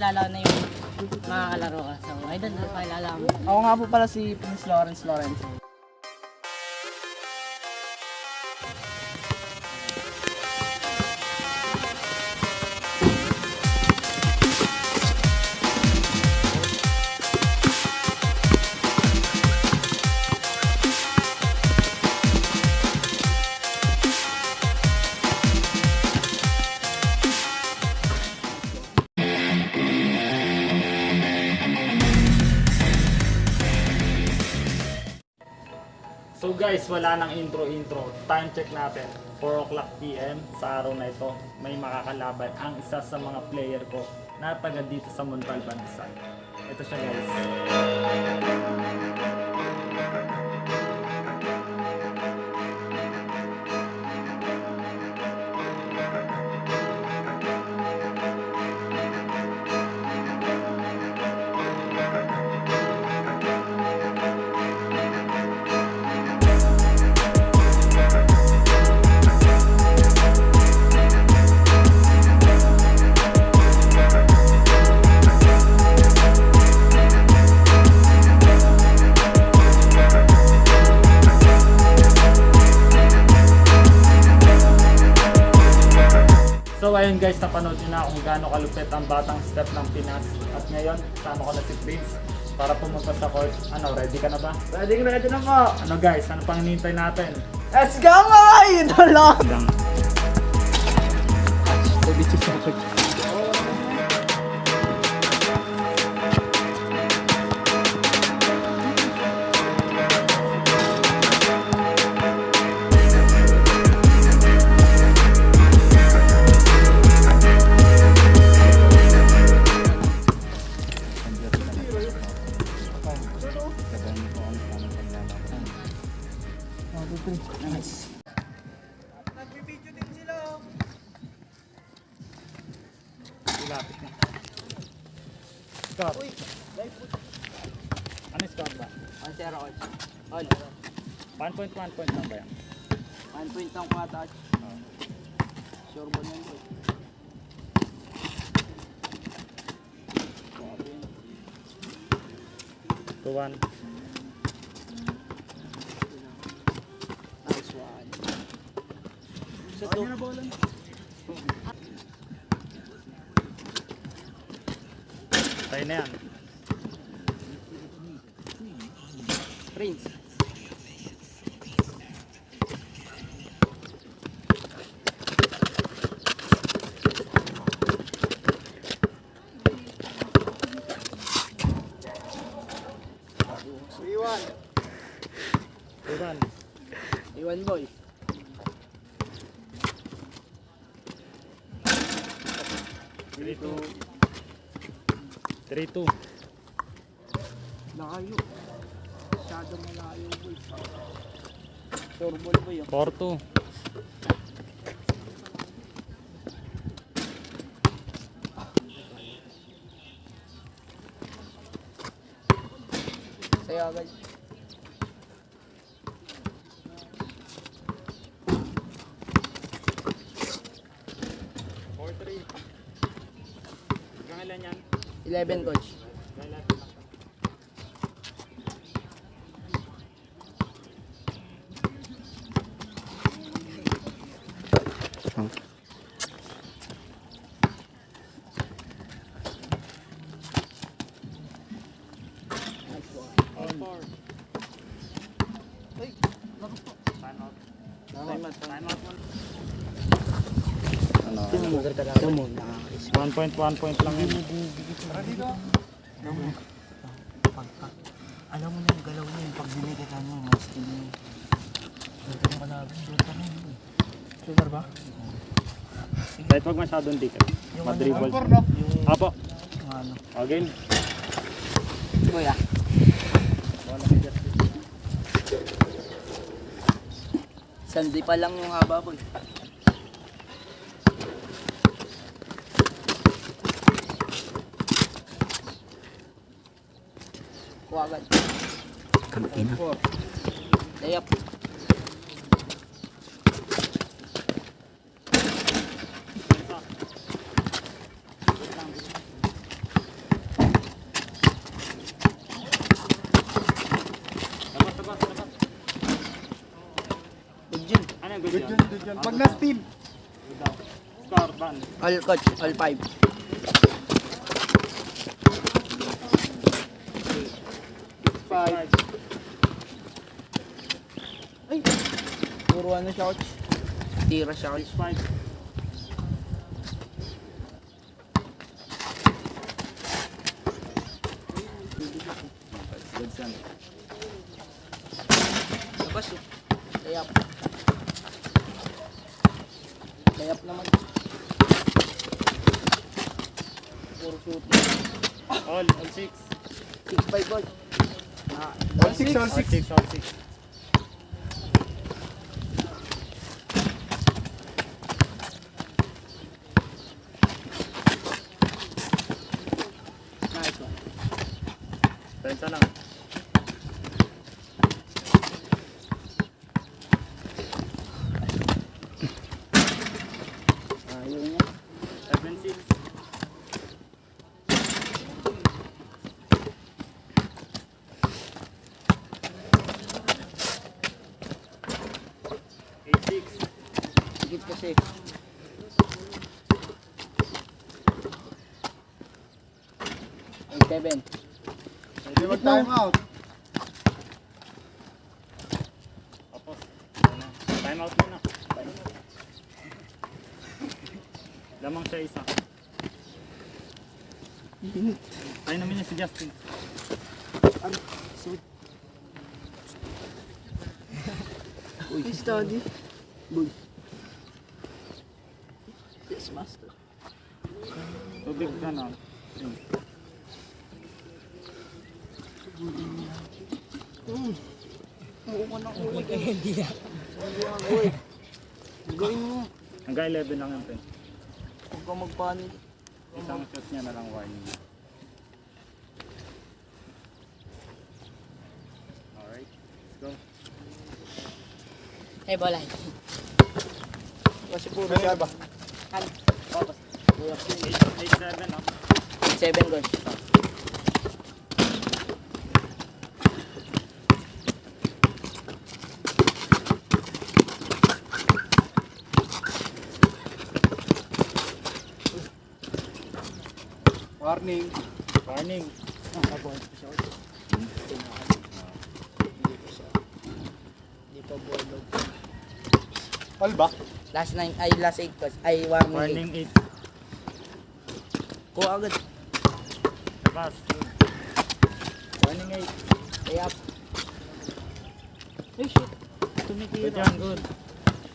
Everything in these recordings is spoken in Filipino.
Lalo na yung mga kalaro ka. So, ay doon, pakilala mo. Ako nga po pala si Prince Lawrence Lawrence. So guys, wala nang intro. Time check natin. 4 o'clock PM sa araw na ito. May makakalaban ang isa sa mga player ko na taga dito sa Montalban Rizal. Ito siya guys. So ayun guys, napanood nyo na kung gaano kalupit ang batang step ng Pinas. At ngayon, kasama ko na si Prince para pumunta sa court. Ano, ready ka na ba? Ready na po. Ano guys, ano pang hinihintay natin? Let's go mga idolo! Lapit na. Score. Ano score ba? 1-0 coach. All. 1 point lang ba yan? 1 point lang po touch. Sure ball yan coach. To 1. Nice one. Sa to. Tayo na yan. Prince. Iwan. 2-1. Iwan boy. Three-two. 3-2. Layo. Masyado malayo boy. Sure ball boy. 4-2. Sayo agad. Hanggang ilan yan? 11 coach. Time out. Ano? Damo na. 1 point lang yun. Alam mo na yung galaw niya yung pag binigatan mo, mas tinin. Shooter ka na. Shooter na yun. Shooter ba? Kahit wag masyadong dikit. Madribble. Apo. Ano? Again. Boy ah. Sandi pa lang yung haba boy. Kuha agad. Kamina. Layup. Pag na-steal. Score, ban. All coach, all 5. Five. Ay, puro ano siya coach. Tira siya coach. 5. Good son. Labas oh. Layap. Layap naman. Puro shooting. All 6. 6-5 coach. All six, all six. All 6. Nice one. Pensa lang. Ayaw niya. 7-6. 8-6. Higit kasi. 7. Pwede mag-time out. Tapos. Time out muna. Lamang siya isa. Tayo namin niya si Justin. Uy, study. Boy. Yes, master. Tubig ka na. Oo ka na uwi. Hindi na. Uy. Gawin mo. Hanggang 11 lang yan. Pen. Huwag ka magpanik. Isang shot niya na lang warning. Alright, let's go. Eh, balay. Kasi puro Pwede ba? Ano? Papas. 8-7 ah. 7 goals. Warning. Warning. Hindi pa bolog. All ba? Last 9, ay last 8 coach. Ay, warning. Warning 8. Kuha agad. Pass. Warning 8. Kaya. Ay, shit. Good Tumitira. yan, good.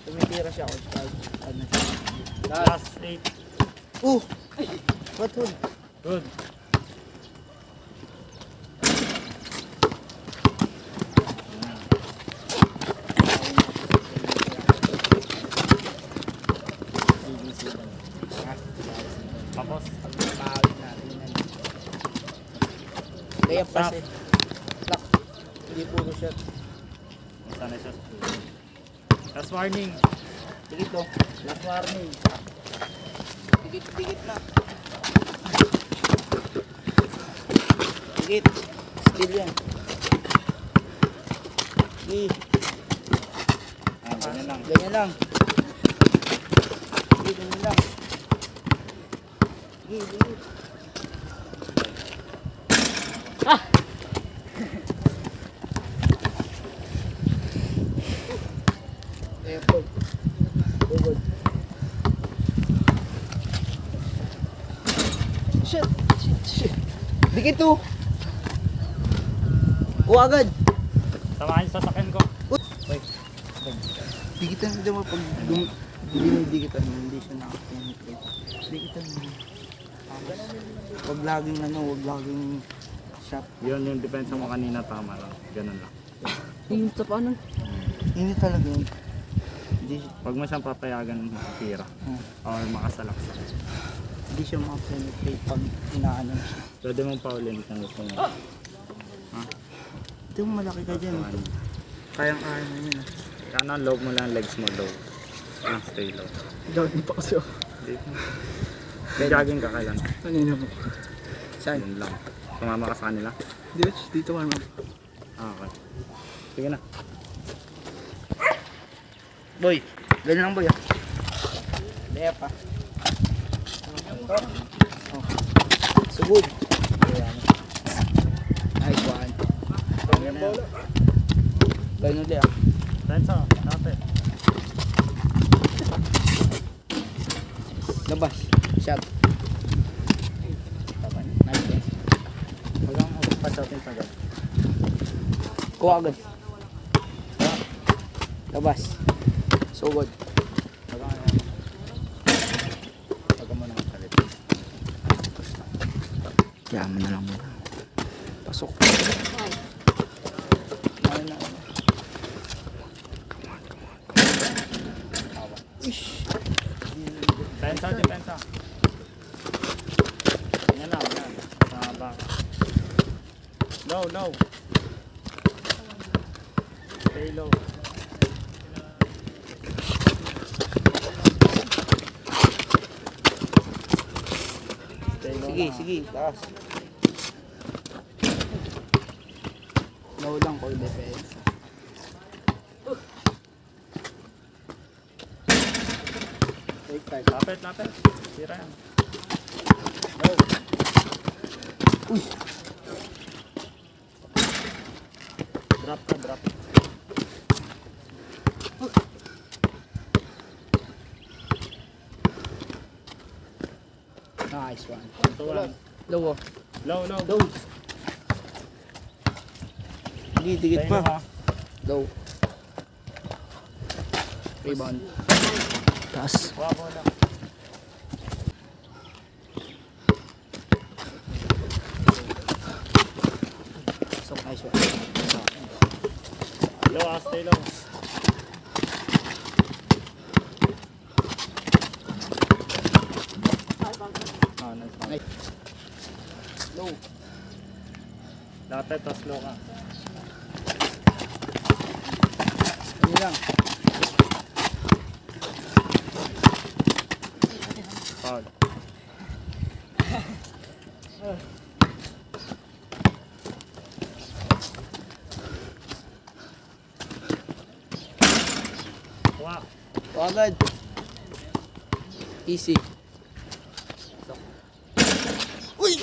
Tumitira siya coach. Ano siya? Last 8. What hood? Good. Tapos. Pagpapawin natin yan. Kaya Stop. kasi. Lock. Hindi puro shot. Sana siya. Last warning. Dikit to. Last warning. Dikit na. Dikit. Still yan. Sige. Ganyan lang. Ganyan lang. Sige, ganyan lang. Sige, dikit. Airport. Good. Shit. Dikit to. Kuha agad. Samahan sa sakyan ko. Dikitan mo pag dinidikitan mo, hindi siya nakapenetrate. Dikitan mo. Wag laging shot. Yun yung depensa mo kanina, tama lang. Ganun lang. Yung sa paano? Hindi talaga yun. Hindi, Huwag mo siyang papayagan makatira. Or makasalaksak. hindi siya makapenetrate pag inaano siya. Pwede mong paulin kung gusto mo. Ito yung malaki ka dyan. Kayang-kaya na yun. Kanan, low mo lang, legs mo low. Stay low. Jogging pa kasi ako. Jogging ka lang. Kanina po. Saan? Yun lang. Tumama ka sa kanila. Dito man. Okay. Sige na. Boy, Ganyan lang boy ah. Lea pa. Oh. Sugod. Ayan. Nice one. Ganyan na yan. Ganyan ulit ah. Tensa, tapit. Labas. Shot. Nice one. Huwag kang pa-shopping pa agad. Kuha agad. Labas. Sugod. Huwag mo naman salit. Kaya mo na lang muna. Pasok. Ano na. Ish. Tensa, depensa. Ganyan lang, yan. Tama. Low, low. Stay low. Stay low Sige, lang. sige. Taas. Low lang for defense. Take time. Lapit, lapit. Tira yan. Low. Drop ka, drop. Nice one. 1-1. Low oh. Low, low. Low. Hindi, digit Stay low, pa. ha. Low. Rebound. Taas. Wabo lang. So, nice one. Low, stay low. Ah, nice one. Nice. Low. Lapit, tas low ka. Yun lang. Foul. Wow. Agad. Easy. Uy!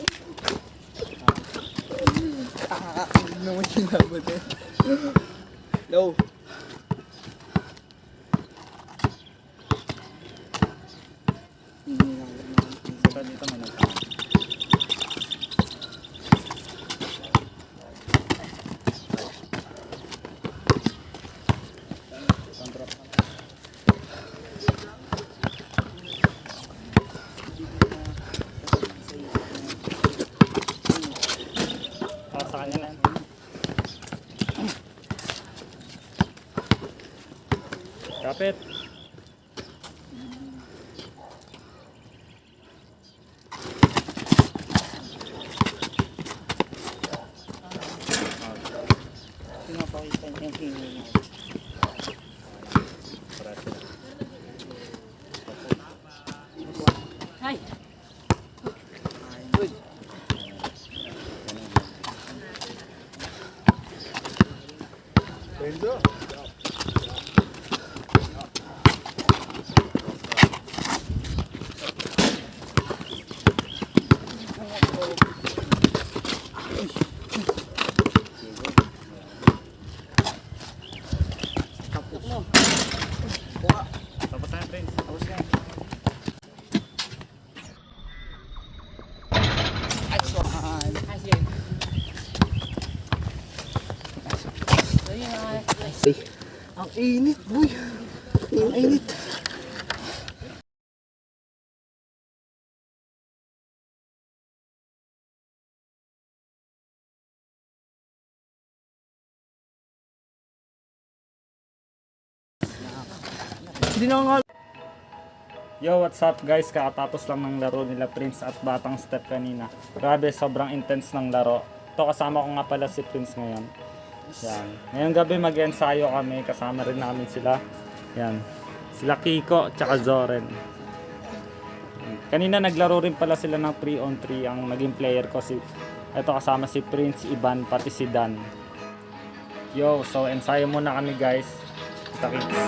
Naman yung labot eh. Low. Saka dito may nagtama. Ah, sa kanya na yan. Kapit. Pinapakita niya yung hingi niya. Hi. Good. Tapos mo. Kuha. Tapos na yan, Prince. Tapos na. At one. Ayun. Ay, ang init, boy. Ang init. Hindi na nga. Yo, what's up guys? Kakatapos lang ng laro nila Prince at Batang Step kanina. Grabe, sobrang intense ng laro. Ito, kasama ko nga pala si Prince ngayon. Yan. Ngayong gabi mag-ensayo kami. Kasama rin namin sila. Yan. Sila Kiko tsaka Zoren. Kanina naglaro rin pala sila ng 3-on-3. Ang naging player ko si... Ito kasama si Prince, Iban, pati si Dan. Yo, so ensayo muna kami guys. Kita-kits.